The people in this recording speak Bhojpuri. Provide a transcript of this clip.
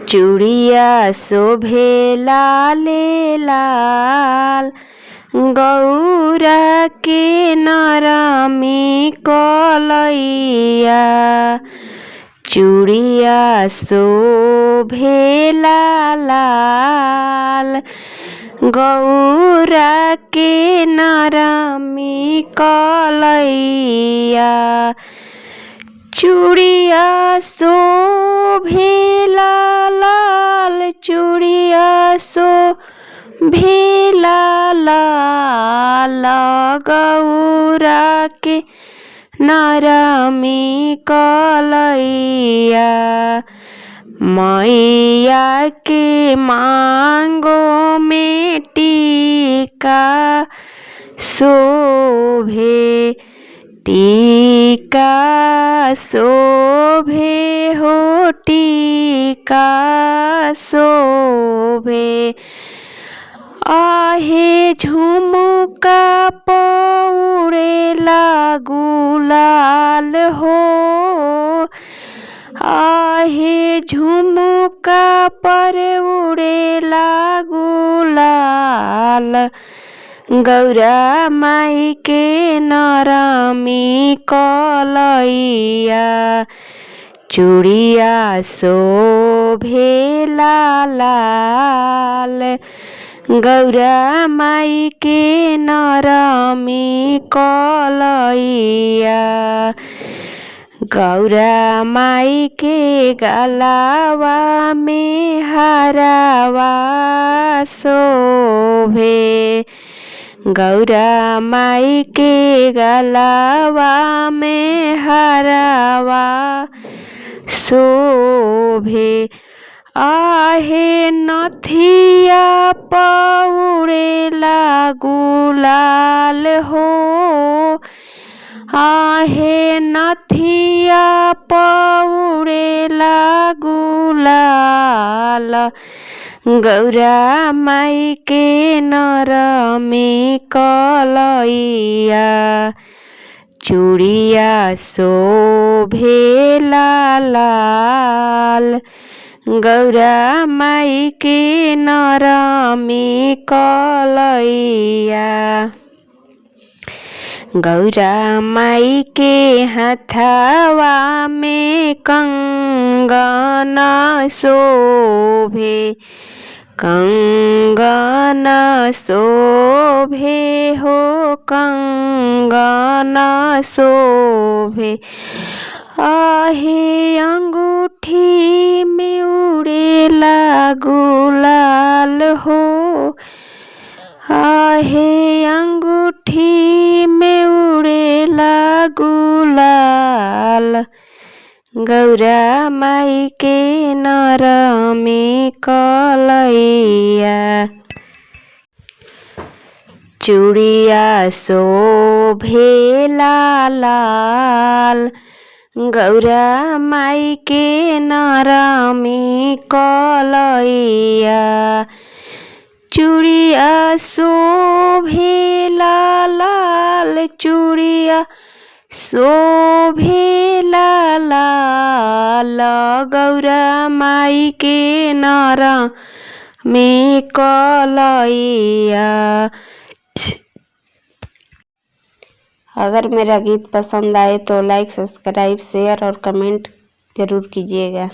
चूड़िया शोभे लाले लाल, गौरा के नरमी कलैया। चूड़िया शोभे लाल, गौरा के नरमी कलैया। चूड़िया शोभे लाल, चूड़िया शोभे लाल, गौरा के नरमी कलैया। मैया के मांगों में टीका शोभे, टीका शोभे हो, टीका शोभे। आहे झुमका पौड़ेला गुलाल हो, आहे झुमका पर उड़ेला गुलाल। गौरा माई के नरमी कलैया। चूड़िया शोभे लाल, गौरा माई के नरमी कलैया। गौरा माई के गलावा में हारावा शोभे, गौरा माई के गलावा में हारावा शोभे। आहे नथिया पौड़ेला गुलाल हो, आहे नथिया पौड़ेला गुलाल। गौरा माई के नरमी कलैया। चूड़िया शोभे लाल, गौरा माई के नरमी कलैया। गौरा माई के हथवा में कंगन शोभे, कंगन शोभे हो, कंगन शोभे। आहे अंगूठी में उड़ेला गुलाल हो, आहे अंगूठी में उड़ेला गुलाल। गौरा माई के नरमी कलैया। चूड़िया शोभे लाल, गौरा माई के नरमी कलैया। चूड़िया शोभे लाल, चूड़िया शोभे लाल, गौरा माई के नरमी कलैया। अगर मेरा गीत पसंद आए तो लाइक, सब्सक्राइब, शेयर और कमेंट जरूर कीजिएगा।